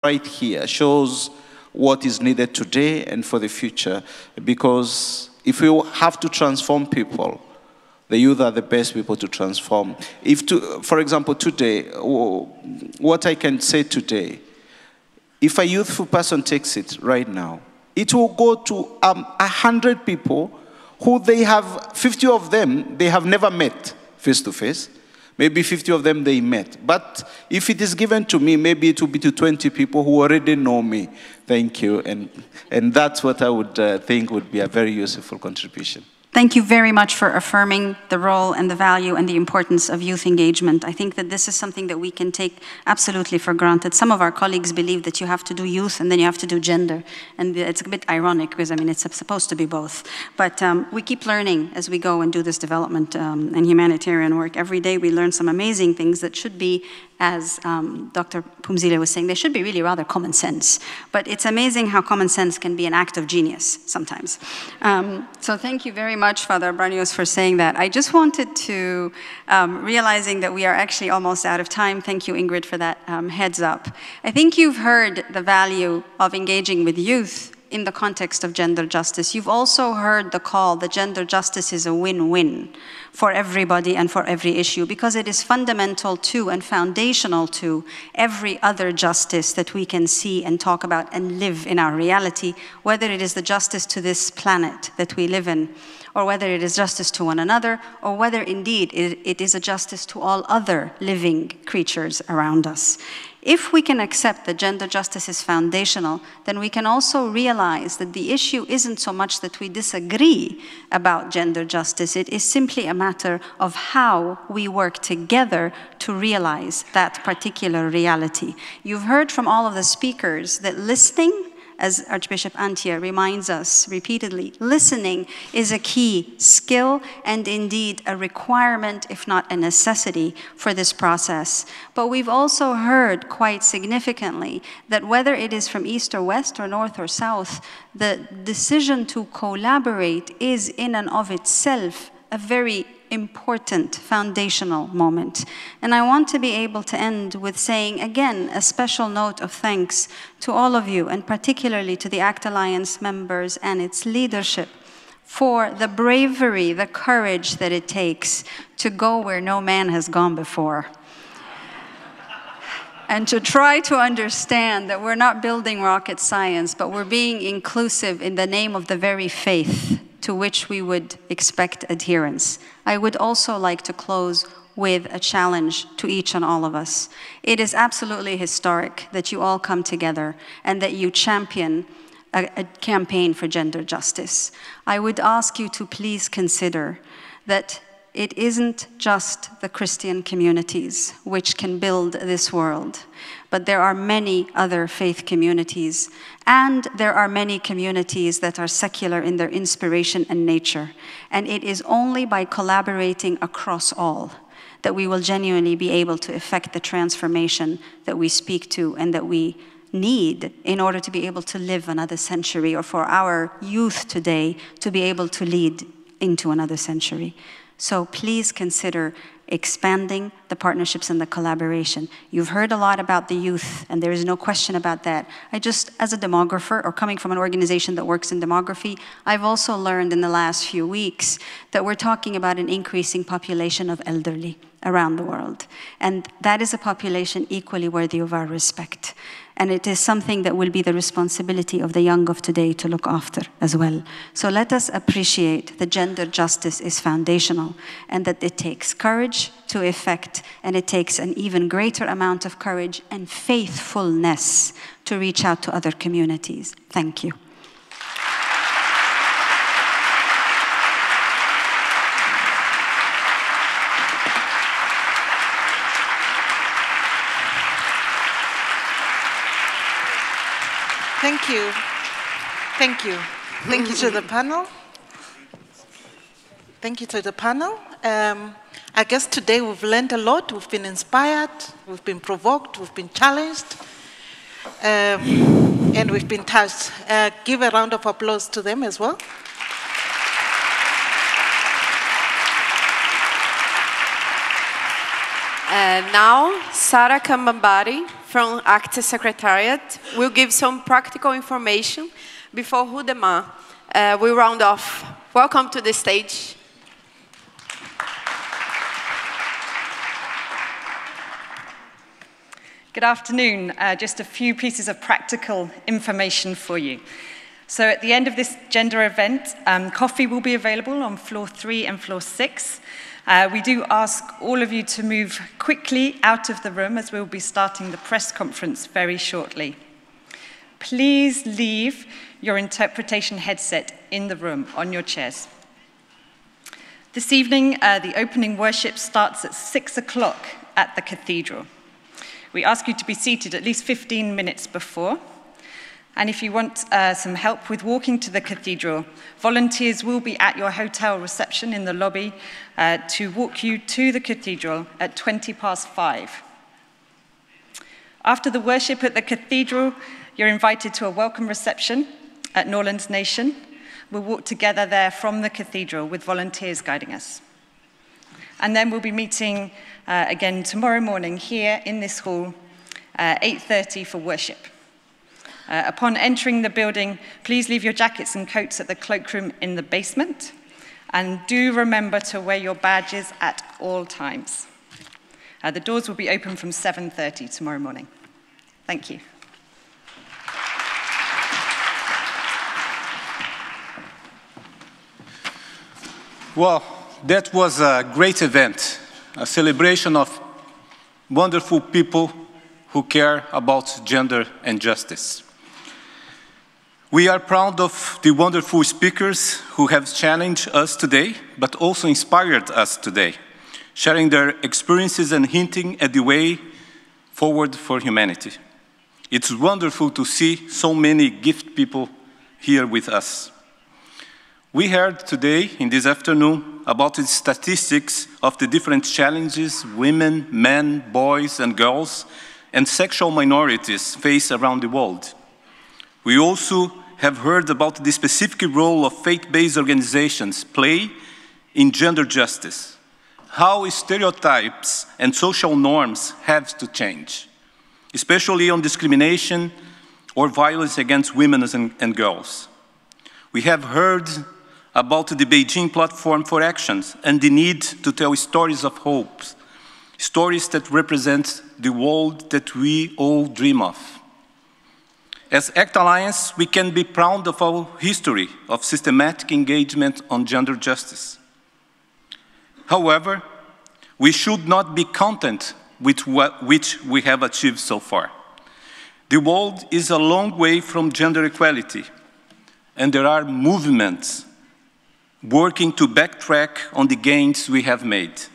right here shows what is needed today and for the future, because if we have to transform people, the youth are the best people to transform. For example, today, what I can say today, if a youthful person takes it right now, it will go to 100 people who they have, 50 of them, they have never met face to face. Maybe 50 of them they met. But if it is given to me, maybe it will be to 20 people who already know me. Thank you. And that's what I would think would be a very useful contribution. Thank you very much for affirming the role and the value and the importance of youth engagement. I think that this is something that we can take absolutely for granted. Some of our colleagues believe that you have to do youth and then you have to do gender. And it's a bit ironic because, I mean, it's supposed to be both. But we keep learning as we go and do this development and humanitarian work. Every day we learn some amazing things that should be, as Dr. Pumzile was saying, they should be really rather common sense. But it's amazing how common sense can be an act of genius sometimes. So thank you very much, Father Branios, for saying that. I just wanted to, realizing that we are actually almost out of time, thank you, Ingrid, for that heads up. I think you've heard the value of engaging with youth in the context of gender justice. You've also heard the call that gender justice is a win-win for everybody and for every issue, because it is fundamental to and foundational to every other justice that we can see and talk about and live in our reality, whether it is the justice to this planet that we live in, or whether it is justice to one another, or whether indeed it is a justice to all other living creatures around us. If we can accept that gender justice is foundational, then we can also realize that the issue isn't so much that we disagree about gender justice. It is simply a matter of how we work together to realize that particular reality. You've heard from all of the speakers that listening, as Archbishop Antia reminds us repeatedly, listening is a key skill and indeed a requirement, if not a necessity, for this process. But we've also heard quite significantly that whether it is from east or west or north or south, the decision to collaborate is in and of itself a very important foundational moment. And I want to be able to end with saying, again, a special note of thanks to all of you, and particularly to the ACT Alliance members and its leadership, for the bravery, the courage that it takes to go where no man has gone before. And to try to understand that we're not building rocket science, but we're being inclusive in the name of the very faith to which we would expect adherence. I would also like to close with a challenge to each and all of us. It is absolutely historic that you all come together and that you champion a campaign for gender justice. I would ask you to please consider that it isn't just the Christian communities which can build this world, but there are many other faith communities, and there are many communities that are secular in their inspiration and nature. And it is only by collaborating across all that we will genuinely be able to effect the transformation that we speak to and that we need in order to be able to live another century, or for our youth today to be able to lead into another century. So please consider expanding the partnerships and the collaboration. You've heard a lot about the youth, and there is no question about that. I just, as a demographer, or coming from an organization that works in demography, I've also learned in the last few weeks that we're talking about an increasing population of elderly around the world. And that is a population equally worthy of our respect. And it is something that will be the responsibility of the young of today to look after as well. So let us appreciate that gender justice is foundational, and that it takes courage to effect, and it takes an even greater amount of courage and faithfulness to reach out to other communities. Thank you. Thank you. Thank you. Thank you to the panel. Thank you to the panel. I guess today we've learned a lot. We've been inspired, we've been provoked, we've been challenged, and we've been touched. Give a round of applause to them as well. Now, Sara Kambambari from ACT Secretariat will give some practical information before Rudemar will round off. Welcome to the stage. Good afternoon. Just a few pieces of practical information for you. So at the end of this gender event, coffee will be available on floor 3 and floor 6. We do ask all of you to move quickly out of the room as we'll be starting the press conference very shortly. Please leave your interpretation headset in the room on your chairs. This evening, the opening worship starts at 6 o'clock at the cathedral. We ask you to be seated at least 15 minutes before. And if you want some help with walking to the cathedral, volunteers will be at your hotel reception in the lobby to walk you to the cathedral at 5:20. After the worship at the cathedral, you're invited to a welcome reception at Norlands Nation. We'll walk together there from the cathedral with volunteers guiding us. And then we'll be meeting again tomorrow morning here in this hall, 8:30 for worship. Upon entering the building, please leave your jackets and coats at the cloakroom in the basement. And do remember to wear your badges at all times. The doors will be open from 7:30 tomorrow morning. Thank you. Well, that was a great event, a celebration of wonderful people who care about gender and justice. We are proud of the wonderful speakers who have challenged us today, but also inspired us today, sharing their experiences and hinting at the way forward for humanity. It's wonderful to see so many gifted people here with us. We heard today, in this afternoon, about the statistics of the different challenges women, men, boys, and girls, and sexual minorities face around the world. We also have heard about the specific role of faith-based organizations play in gender justice, how stereotypes and social norms have to change, especially on discrimination or violence against women and girls. We have heard about the Beijing Platform for Actions and the need to tell stories of hope, stories that represent the world that we all dream of. As ACT Alliance, we can be proud of our history of systematic engagement on gender justice. However, we should not be content with which we have achieved so far. The world is a long way from gender equality, and there are movements working to backtrack on the gains we have made.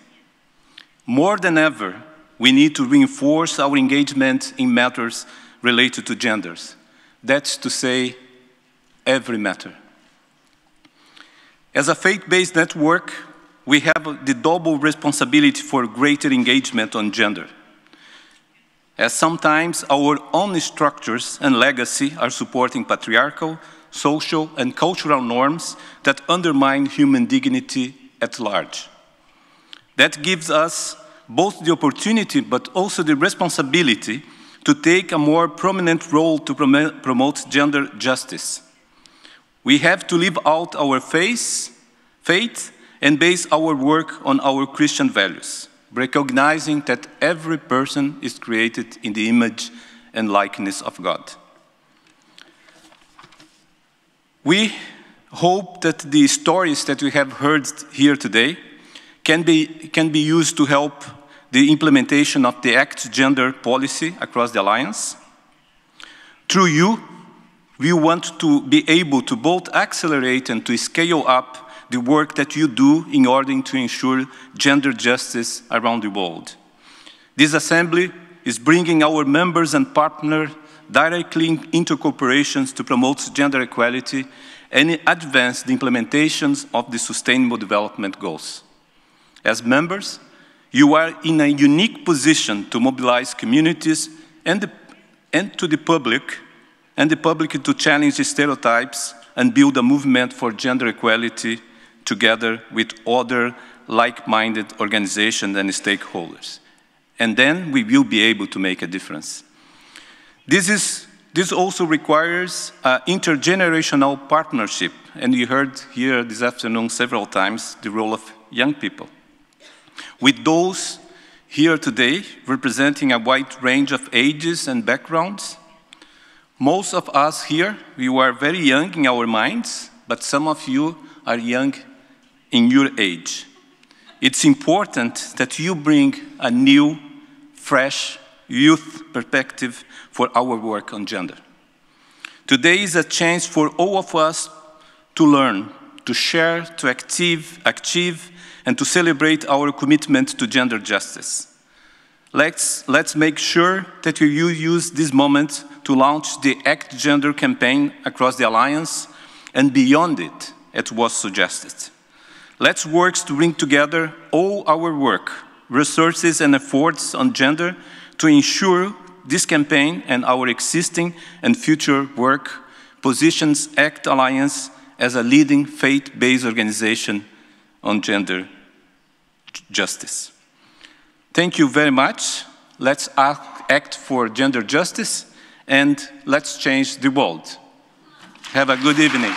More than ever, we need to reinforce our engagement in matters related to genders. That's to say, every matter. As a faith-based network, we have the double responsibility for greater engagement on gender, as sometimes our own structures and legacy are supporting patriarchal, social, and cultural norms that undermine human dignity at large. That gives us both the opportunity but also the responsibility to take a more prominent role to promote gender justice. We have to live out our faith and base our work on our Christian values, recognizing that every person is created in the image and likeness of God. We hope that the stories that we have heard here today can be used to help the implementation of the ACT gender policy across the Alliance. Through you, we want to be able to both accelerate and to scale up the work that you do in order to ensure gender justice around the world. This assembly is bringing our members and partners directly into corporations to promote gender equality and advance the implementations of the Sustainable Development Goals. As members, you are in a unique position to mobilize communities and the public to challenge the stereotypes and build a movement for gender equality together with other like-minded organizations and stakeholders. And then we will be able to make a difference. This also requires intergenerational partnership, and you heard here this afternoon several times the role of young people. With those here today representing a wide range of ages and backgrounds, most of us here, we were very young in our minds, but some of you are young in your age. It's important that you bring a new, fresh youth perspective for our work on gender. Today is a chance for all of us to learn, to share, to achieve, and to celebrate our commitment to gender justice. Let's make sure that you use this moment to launch the Act Gender campaign across the Alliance and beyond it, as was suggested. Let's work to bring together all our work, resources, and efforts on gender to ensure this campaign and our existing and future work positions ACT Alliance as a leading faith-based organization on gender justice. Thank you very much. Let's act for gender justice and let's change the world. Have a good evening.